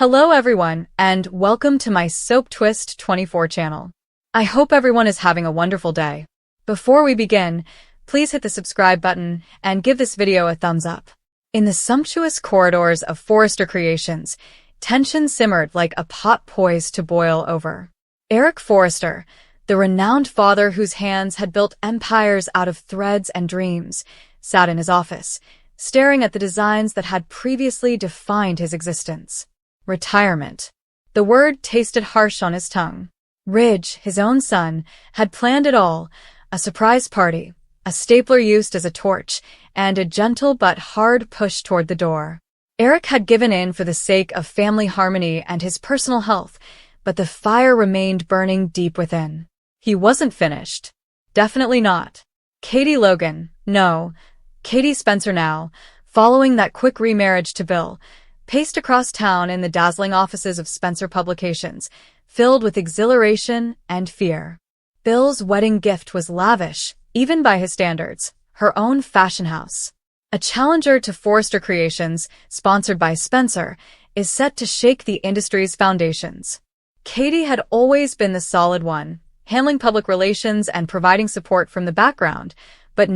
Hello everyone, and welcome to my Soap Twist 24 channel. I hope everyone is having a wonderful day. Before we begin, please hit the subscribe button and give this video a thumbs up. In the sumptuous corridors of Forrester Creations, tension simmered like a pot poised to boil over. Eric Forrester, the renowned father whose hands had built empires out of threads and dreams, sat in his office, staring at the designs that had previously defined his existence. Retirement. The word tasted harsh on his tongue. Ridge, his own son, had planned it all, a surprise party, a stapler used as a torch, and a gentle but hard push toward the door. Eric had given in for the sake of family harmony and his personal health, but the fire remained burning deep within. He wasn't finished. Definitely not. Katie Logan, no, Katie Spencer now, following that quick remarriage to Bill, paced across town in the dazzling offices of Spencer Publications, filled with exhilaration and fear. Bill's wedding gift was lavish, even by his standards, her own fashion house. A challenger to Forrester Creations, sponsored by Spencer, is set to shake the industry's foundations. Katie had always been the solid one, handling public relations and providing support from the background, but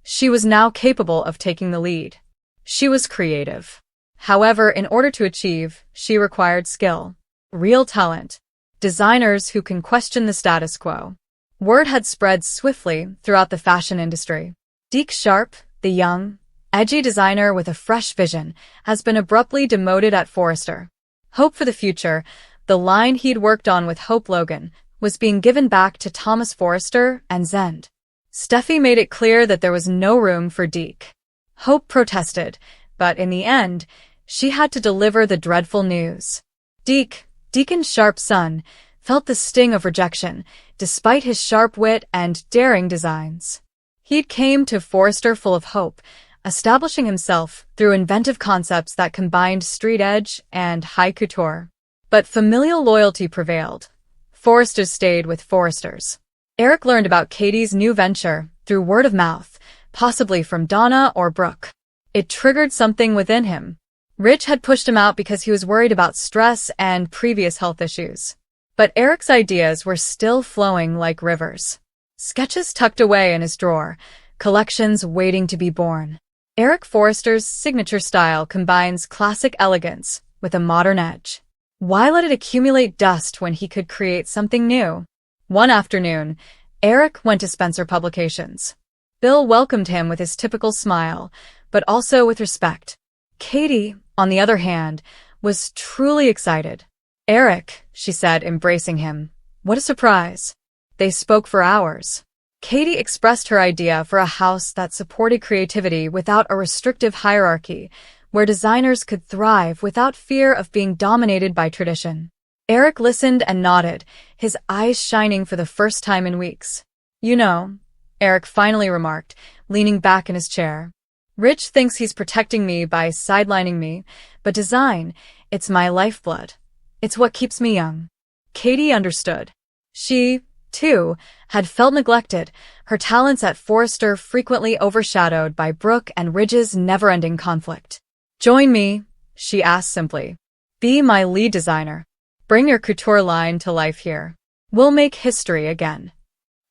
she was now capable of taking the lead. She was creative. However, in order to achieve, she required skill, real talent, designers who can question the status quo. Word had spread swiftly throughout the fashion industry. Deke Sharp, the young, edgy designer with a fresh vision, has been abruptly demoted at Forrester. Hope for the future, the line he'd worked on with Hope Logan, was being given back to Thomas Forrester and Zend. Steffi made it clear that there was no room for Deke. Hope protested, but in the end, she had to deliver the dreadful news. Deacon Sharp's son, felt the sting of rejection, despite his sharp wit and daring designs. He'd came to Forrester full of hope, establishing himself through inventive concepts that combined street edge and high couture. But familial loyalty prevailed. Forresters stayed with Forresters. Eric learned about Katie's new venture through word of mouth, possibly from Donna or Brooke. It triggered something within him. Rich had pushed him out because he was worried about stress and previous health issues. But Eric's ideas were still flowing like rivers. Sketches tucked away in his drawer, collections waiting to be born. Eric Forrester's signature style combines classic elegance with a modern edge. Why let it accumulate dust when he could create something new? One afternoon, Eric went to Spencer Publications. Bill welcomed him with his typical smile, but also with respect. Katie, on the other hand, was truly excited. "Eric," she said, embracing him. "What a surprise." They spoke for hours. Katie expressed her idea for a house that supported creativity without a restrictive hierarchy, where designers could thrive without fear of being dominated by tradition. Eric listened and nodded, his eyes shining for the first time in weeks. "You know," Eric finally remarked, leaning back in his chair. "Rich thinks he's protecting me by sidelining me, but design, it's my lifeblood. It's what keeps me young." Katie understood. She, too, had felt neglected, her talents at Forrester frequently overshadowed by Brooke and Ridge's never-ending conflict. "Join me," she asked simply. "Be my lead designer. Bring your couture line to life here. We'll make history again."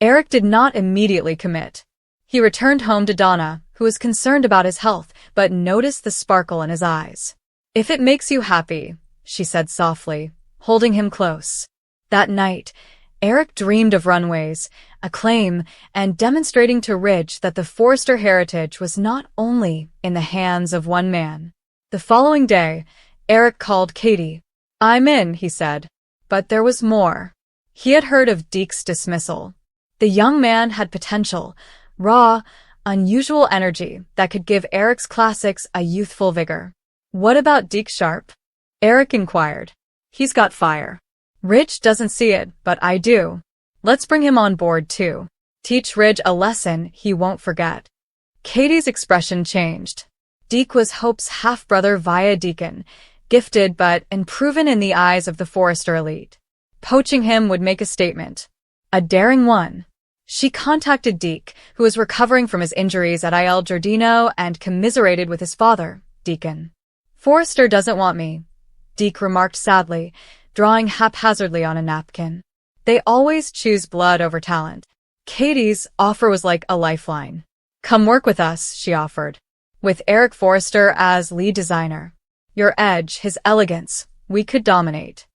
Eric did not immediately commit. He returned home to Donna, who was concerned about his health, but noticed the sparkle in his eyes. "If it makes you happy," she said softly, holding him close. That night, Eric dreamed of runways, acclaim, and demonstrating to Ridge that the Forrester heritage was not only in the hands of one man. The following day, Eric called Katie. "I'm in," he said. But there was more. He had heard of Deke's dismissal. The young man had potential, raw, unusual energy that could give Eric's classics a youthful vigor. "What about Deke Sharp?" Eric inquired. "He's got fire. Ridge doesn't see it, but I do. Let's bring him on board too. Teach Ridge a lesson he won't forget." Katie's expression changed. Deke was Hope's half-brother via Deacon, gifted but unproven in the eyes of the Forrester elite. Poaching him would make a statement. A daring one. She contacted Deke, who was recovering from his injuries at Il Giardino, and commiserated with his father, Deacon. "Forrester doesn't want me," Deke remarked sadly, drawing haphazardly on a napkin. They always choose blood over talent. Katie's offer was like a lifeline. Come work with us, she offered, with Eric Forrester as lead designer. Your edge, his elegance, we could dominate.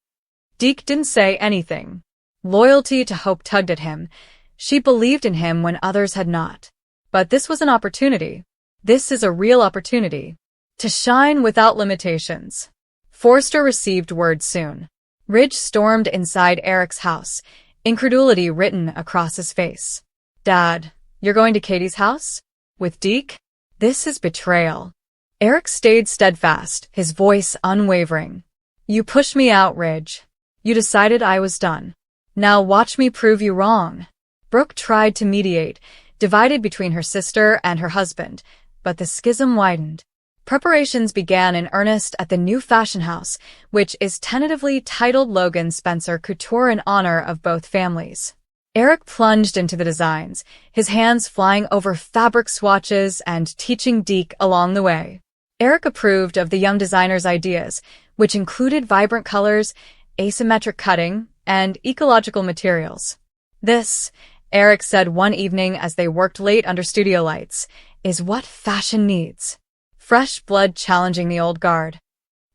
Deke didn't say anything. Loyalty to Hope tugged at him. She believed in him when others had not. But this was an opportunity. This is a real opportunity. To shine without limitations. Forrester received word soon. Ridge stormed inside Eric's house, incredulity written across his face. Dad, you're going to Katie's house? With Deke? This is betrayal. Eric stayed steadfast, his voice unwavering. You pushed me out, Ridge. You decided I was done. Now watch me prove you wrong. Brooke tried to mediate, divided between her sister and her husband, but the schism widened. Preparations began in earnest at the new fashion house, which is tentatively titled Logan Spencer Couture in honor of both families. Eric plunged into the designs, his hands flying over fabric swatches and teaching Deke along the way. Eric approved of the young designer's ideas, which included vibrant colors, asymmetric cutting, and ecological materials. This, Eric said one evening as they worked late under studio lights, is what fashion needs. Fresh blood challenging the old guard.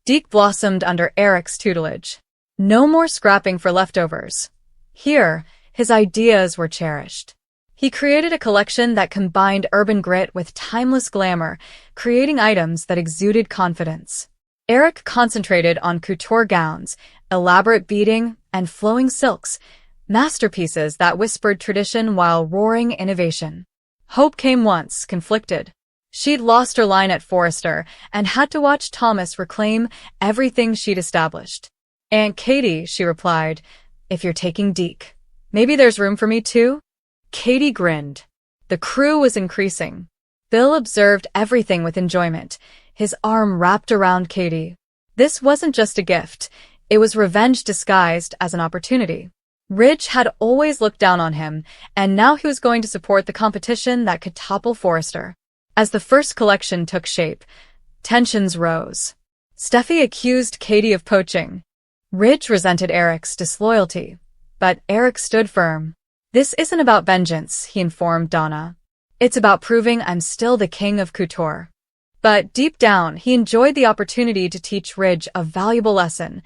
Deke blossomed under Eric's tutelage. No more scrapping for leftovers. Here, his ideas were cherished. He created a collection that combined urban grit with timeless glamour, creating items that exuded confidence. Eric concentrated on couture gowns, elaborate beading, and flowing silks, masterpieces that whispered tradition while roaring innovation. Hope came once, conflicted. She'd lost her line at Forrester and had to watch Thomas reclaim everything she'd established. Aunt Katie, she replied, if you're taking Deke, maybe there's room for me too? Katie grinned. The crew was increasing. Bill observed everything with enjoyment, his arm wrapped around Katie. This wasn't just a gift. It was revenge disguised as an opportunity. Ridge had always looked down on him, and now he was going to support the competition that could topple Forrester. As the first collection took shape, tensions rose. Steffi accused Katie of poaching. Ridge resented Eric's disloyalty, but Eric stood firm. This isn't about vengeance, he informed Donna. It's about proving I'm still the king of couture. But deep down, he enjoyed the opportunity to teach Ridge a valuable lesson.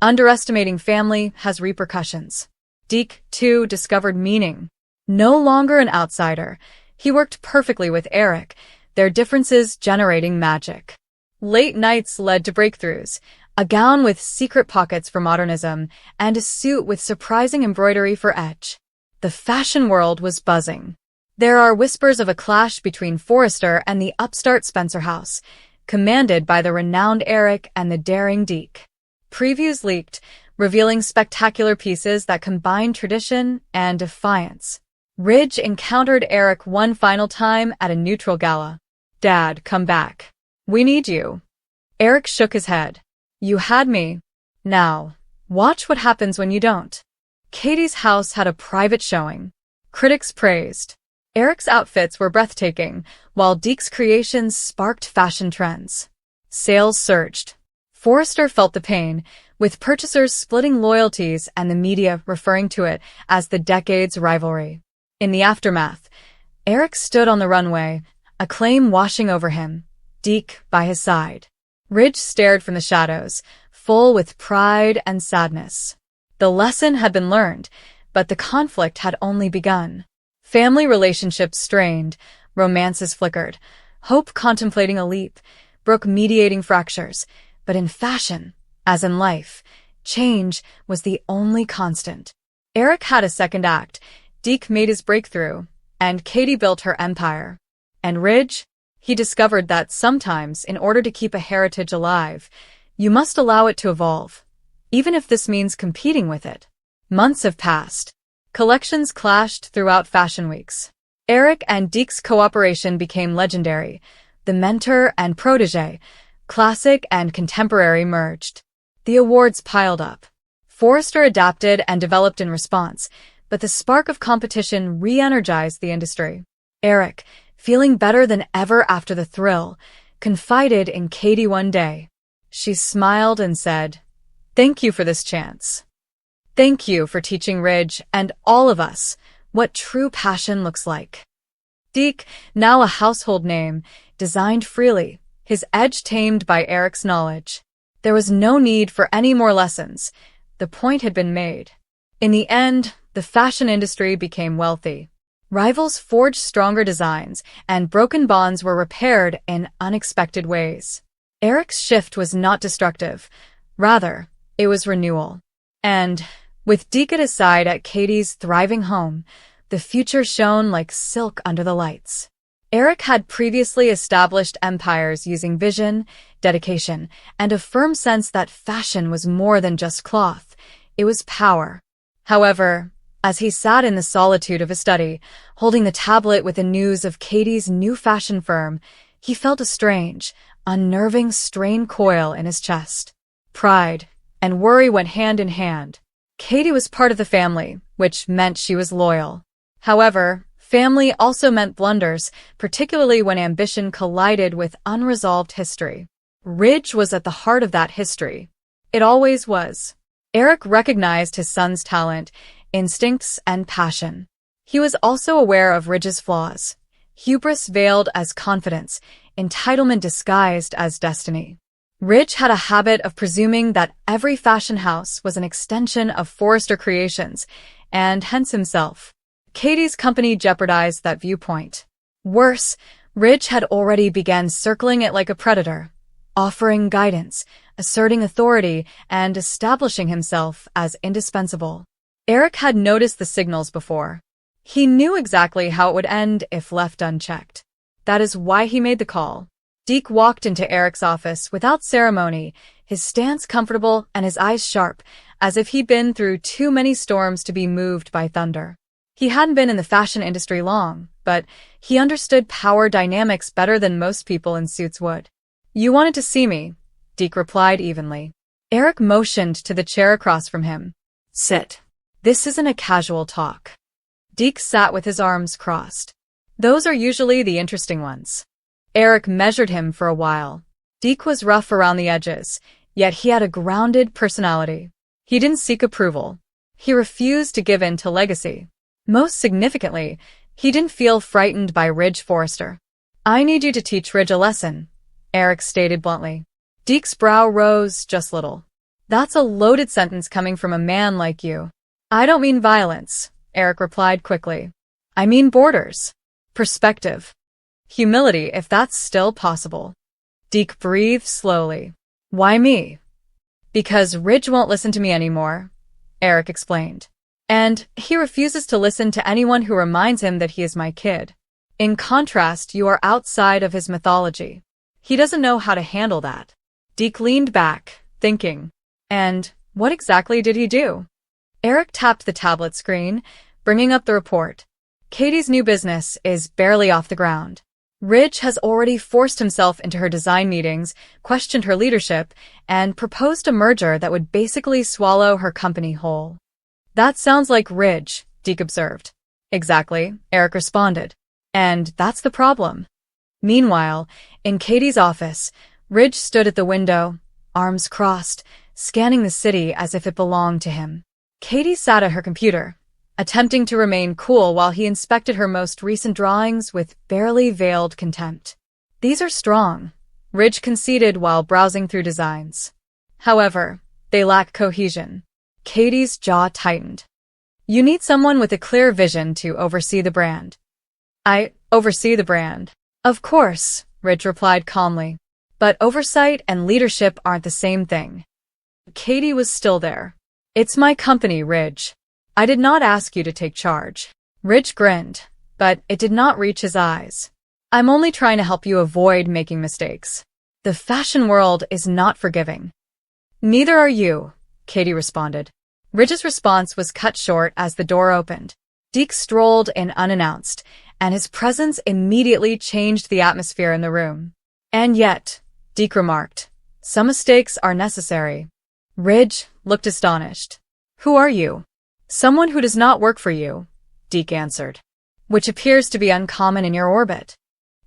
Underestimating family has repercussions. Deke, too, discovered meaning. No longer an outsider, he worked perfectly with Eric, their differences generating magic. Late nights led to breakthroughs, a gown with secret pockets for modernism, and a suit with surprising embroidery for edge. The fashion world was buzzing. There are whispers of a clash between Forrester and the upstart Spencer house, commanded by the renowned Eric and the daring Deke. Previews leaked, revealing spectacular pieces that combined tradition and defiance. Ridge encountered Eric one final time at a neutral gala. Dad, come back. We need you. Eric shook his head. You had me. Now, watch what happens when you don't. Katie's house had a private showing. Critics praised. Eric's outfits were breathtaking, while Deke's creations sparked fashion trends. Sales surged. Forrester felt the pain, with purchasers splitting loyalties and the media referring to it as the decade's rivalry. In the aftermath, Eric stood on the runway, acclaim washing over him, Deke by his side. Ridge stared from the shadows, full with pride and sadness. The lesson had been learned, but the conflict had only begun. Family relationships strained, romances flickered, Hope contemplating a leap, Brooke mediating fractures. But in fashion, as in life, change was the only constant. Eric had a second act, Deke made his breakthrough, and Katie built her empire. And Ridge? He discovered that sometimes, in order to keep a heritage alive, you must allow it to evolve, even if this means competing with it. Months have passed. Collections clashed throughout fashion weeks. Eric and Deke's cooperation became legendary. The mentor and protege, classic and contemporary merged. The awards piled up. Forrester adapted and developed in response, but the spark of competition re-energized the industry. Eric, feeling better than ever after the thrill, confided in Katie one day. She smiled and said, Thank you for this chance. Thank you for teaching Ridge and all of us what true passion looks like. Deke, now a household name, designed freely, his edge tamed by Eric's knowledge. There was no need for any more lessons. The point had been made. In the end, the fashion industry became wealthy. Rivals forged stronger designs, and broken bonds were repaired in unexpected ways. Eric's shift was not destructive. Rather, it was renewal. And, with Deke at his side at Katie's thriving home, the future shone like silk under the lights. Eric had previously established empires using vision, dedication, and a firm sense that fashion was more than just cloth. It was power. However, as he sat in the solitude of his study, holding the tablet with the news of Katie's new fashion firm, he felt a strange, unnerving strain coil in his chest. Pride and worry went hand in hand. Katie was part of the family, which meant she was loyal. However, family also meant blunders, particularly when ambition collided with unresolved history. Ridge was at the heart of that history. It always was. Eric recognized his son's talent, instincts, and passion. He was also aware of Ridge's flaws. Hubris veiled as confidence, entitlement disguised as destiny. Ridge had a habit of presuming that every fashion house was an extension of Forrester Creations, and hence himself. Katie's company jeopardized that viewpoint. Worse, Ridge had already begun circling it like a predator, offering guidance, asserting authority, and establishing himself as indispensable. Eric had noticed the signals before. He knew exactly how it would end if left unchecked. That is why he made the call. Deke walked into Eric's office without ceremony, his stance comfortable and his eyes sharp, as if he'd been through too many storms to be moved by thunder. He hadn't been in the fashion industry long, but he understood power dynamics better than most people in suits would. "You wanted to see me," Deke replied evenly. Eric motioned to the chair across from him. "Sit. This isn't a casual talk." Deke sat with his arms crossed. "Those are usually the interesting ones." Eric measured him for a while. Deke was rough around the edges, yet he had a grounded personality. He didn't seek approval. He refused to give in to legacy. Most significantly, he didn't feel frightened by Ridge Forrester. "I need you to teach Ridge a lesson," Eric stated bluntly. Deke's brow rose just a little. "That's a loaded sentence coming from a man like you." "I don't mean violence," Eric replied quickly. "I mean borders. Perspective. Humility, if that's still possible." Deke breathed slowly. "Why me?" "Because Ridge won't listen to me anymore," Eric explained. "And he refuses to listen to anyone who reminds him that he is my kid. In contrast, you are outside of his mythology. He doesn't know how to handle that." Deke leaned back, thinking. "And what exactly did he do?" Eric tapped the tablet screen, bringing up the report. "Katie's new business is barely off the ground. Ridge has already forced himself into her design meetings, questioned her leadership, and proposed a merger that would basically swallow her company whole." "That sounds like Ridge," Deke observed. "Exactly," Eric responded. "And that's the problem." Meanwhile, in Katie's office, Ridge stood at the window, arms crossed, scanning the city as if it belonged to him. Katie sat at her computer, attempting to remain cool while he inspected her most recent drawings with barely veiled contempt. "These are strong," Ridge conceded while browsing through designs. "However, they lack cohesion." Katie's jaw tightened. "You need someone with a clear vision to oversee the brand." "I oversee the brand." "Of course," Ridge replied calmly. "But oversight and leadership aren't the same thing." Katie was still there. "It's my company, Ridge. I did not ask you to take charge." Ridge grinned, but it did not reach his eyes. "I'm only trying to help you avoid making mistakes. The fashion world is not forgiving." "Neither are you," Katie responded. Ridge's response was cut short as the door opened. Deke strolled in unannounced, and his presence immediately changed the atmosphere in the room. "And yet," Deke remarked, "some mistakes are necessary." Ridge looked astonished. "Who are you?" "Someone who does not work for you," Deke answered. "Which appears to be uncommon in your orbit."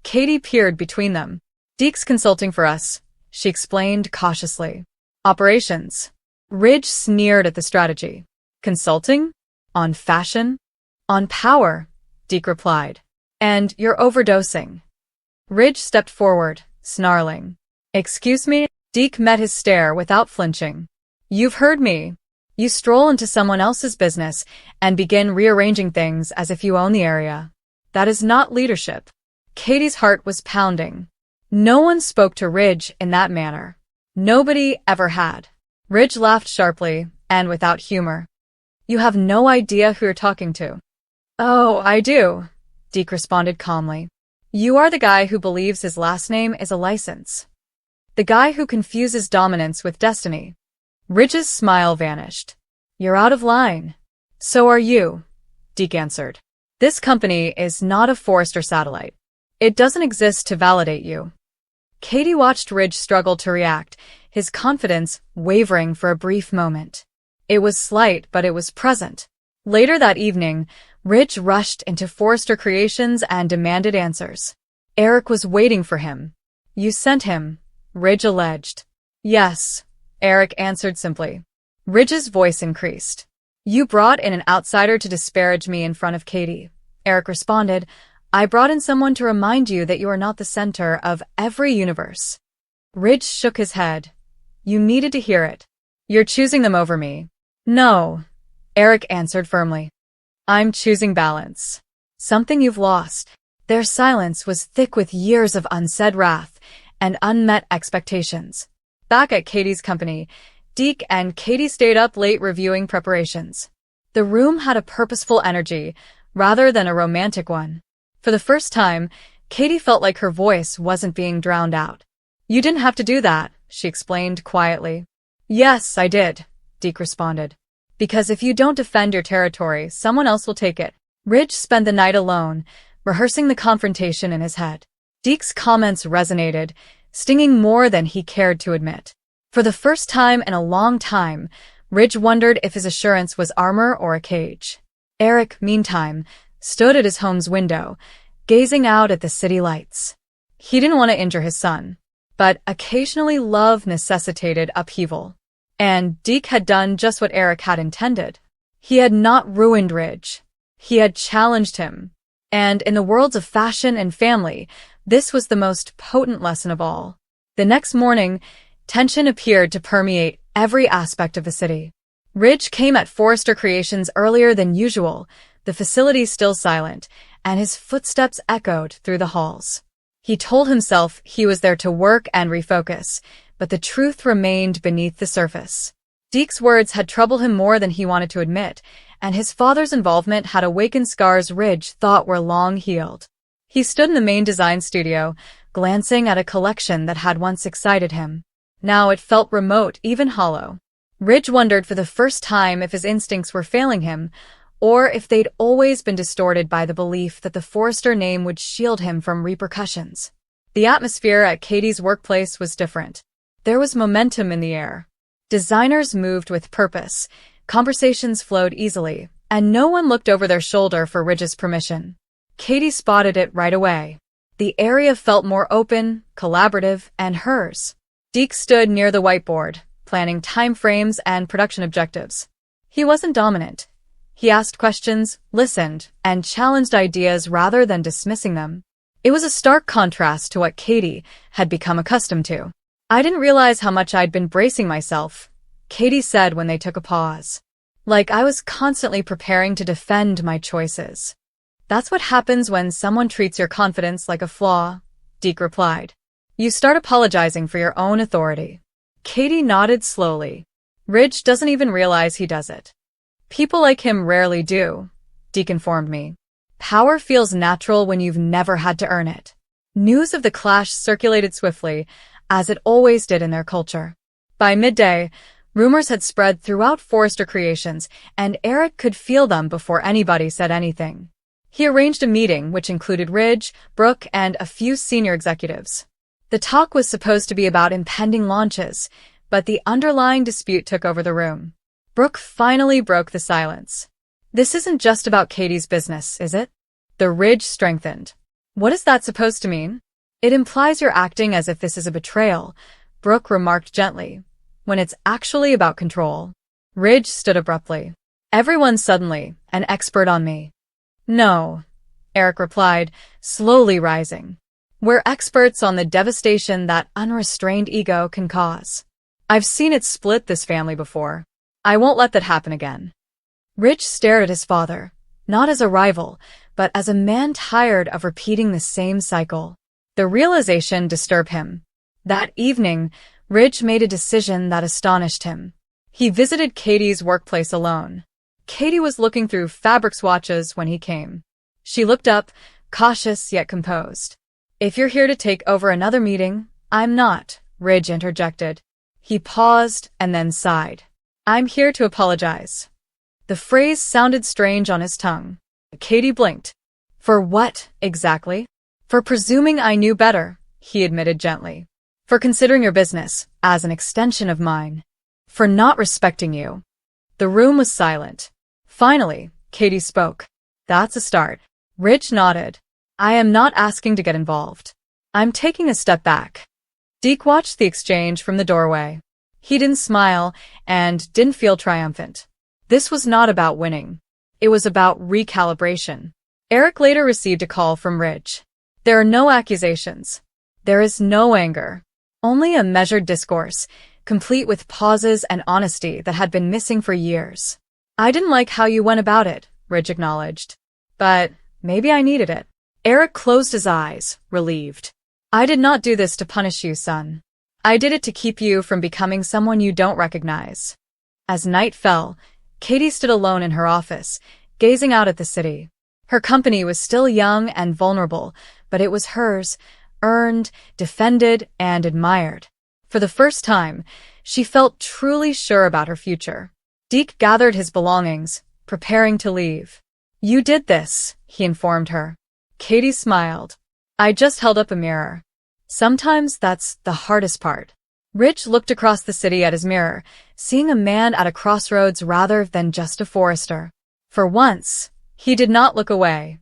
Katie peered between them. "Deke's consulting for us," she explained cautiously. "Operations." Ridge sneered at the strategy. Consulting? On fashion? On power, Deke replied. And you're overdosing. Ridge stepped forward, snarling. Excuse me? Deke met his stare without flinching. You've heard me. You stroll into someone else's business and begin rearranging things as if you own the area. That is not leadership. Katie's heart was pounding. No one spoke to Ridge in that manner. Nobody ever had. Ridge laughed sharply and without humor. You have no idea who you're talking to. Oh, I do, Deke responded calmly. You are the guy who believes his last name is a license. The guy who confuses dominance with destiny. Ridge's smile vanished. You're out of line. So are you, Deke answered. This company is not a Forrester satellite. It doesn't exist to validate you. Katie watched Ridge struggle to react, his confidence wavering for a brief moment. It was slight, but it was present. Later that evening, Ridge rushed into Forrester Creations and demanded answers. Eric was waiting for him. You sent him, Ridge alleged. Yes, Eric answered simply. Ridge's voice increased. You brought in an outsider to disparage me in front of Katie, Eric responded. I brought in someone to remind you that you are not the center of every universe. Ridge shook his head. You needed to hear it. You're choosing them over me. No, Eric answered firmly. I'm choosing balance. Something you've lost. Their silence was thick with years of unsaid wrath and unmet expectations. Back at Katie's company, Deke and Katie stayed up late reviewing preparations. The room had a purposeful energy, rather than a romantic one. For the first time, Katie felt like her voice wasn't being drowned out. You didn't have to do that, she explained quietly. Yes, I did, Deke responded. Because if you don't defend your territory, someone else will take it. Ridge spent the night alone, rehearsing the confrontation in his head. Deke's comments resonated, stinging more than he cared to admit. For the first time in a long time, Ridge wondered if his assurance was armor or a cage. Eric, meantime, stood at his home's window, gazing out at the city lights. He didn't want to injure his son, but occasionally love necessitated upheaval. And Deke had done just what Eric had intended. He had not ruined Ridge. He had challenged him. And in the worlds of fashion and family, this was the most potent lesson of all. The next morning, tension appeared to permeate every aspect of the city. Ridge came at Forrester Creations earlier than usual, the facility still silent, and his footsteps echoed through the halls. He told himself he was there to work and refocus, but the truth remained beneath the surface. Deke's words had troubled him more than he wanted to admit, and his father's involvement had awakened scars Ridge thought were long healed. He stood in the main design studio, glancing at a collection that had once excited him. Now it felt remote, even hollow. Ridge wondered for the first time if his instincts were failing him, or if they'd always been distorted by the belief that the Forrester name would shield him from repercussions. The atmosphere at Katie's workplace was different. There was momentum in the air. Designers moved with purpose, conversations flowed easily, and no one looked over their shoulder for Ridge's permission. Katie spotted it right away. The area felt more open, collaborative, and hers. Deke stood near the whiteboard, planning timeframes and production objectives. He wasn't dominant. He asked questions, listened, and challenged ideas rather than dismissing them. It was a stark contrast to what Katie had become accustomed to. I didn't realize how much I'd been bracing myself, Katie said when they took a pause. Like I was constantly preparing to defend my choices. That's what happens when someone treats your confidence like a flaw, Deke replied. You start apologizing for your own authority. Katie nodded slowly. Ridge doesn't even realize he does it. People like him rarely do, Deke informed me. Power feels natural when you've never had to earn it. News of the clash circulated swiftly, as it always did in their culture. By midday, rumors had spread throughout Forrester Creations, and Eric could feel them before anybody said anything. He arranged a meeting which included Ridge, Brooke, and a few senior executives. The talk was supposed to be about impending launches, but the underlying dispute took over the room. Brooke finally broke the silence. This isn't just about Katie's business, is it? The Ridge strengthened. What is that supposed to mean? It implies you're acting as if this is a betrayal, Brooke remarked gently. when it's actually about control. Ridge stood abruptly. Everyone's suddenly an expert on me. No, Eric replied, slowly rising. We're experts on the devastation that unrestrained ego can cause. I've seen it split this family before. I won't let that happen again. Ridge stared at his father, not as a rival, but as a man tired of repeating the same cycle. The realization disturbed him. That evening, Ridge made a decision that astonished him. He visited Katie's workplace alone. Katie was looking through fabric swatches when he came. She looked up, cautious yet composed. If you're here to take over another meeting, I'm not, Ridge interjected. He paused and then sighed. I'm here to apologize. The phrase sounded strange on his tongue. Katie blinked. For what, exactly? For presuming I knew better, he admitted gently. For considering your business as an extension of mine. For not respecting you. The room was silent. Finally, Katie spoke. That's a start. Ridge nodded. I am not asking to get involved. I'm taking a step back. Deke watched the exchange from the doorway. He didn't smile and didn't feel triumphant. This was not about winning. It was about recalibration. Eric later received a call from Ridge. There are no accusations. There is no anger. Only a measured discourse, complete with pauses and honesty that had been missing for years. I didn't like how you went about it, Ridge acknowledged. But maybe I needed it. Eric closed his eyes, relieved. I did not do this to punish you, son. I did it to keep you from becoming someone you don't recognize. As night fell, Katie stood alone in her office, gazing out at the city. Her company was still young and vulnerable, but it was hers, earned, defended, and admired. For the first time, she felt truly sure about her future. Deke gathered his belongings, preparing to leave. You did this, he informed her. Katie smiled. I just held up a mirror. Sometimes that's the hardest part. Ridge looked across the city at his mirror, seeing a man at a crossroads rather than just a forester. For once, he did not look away.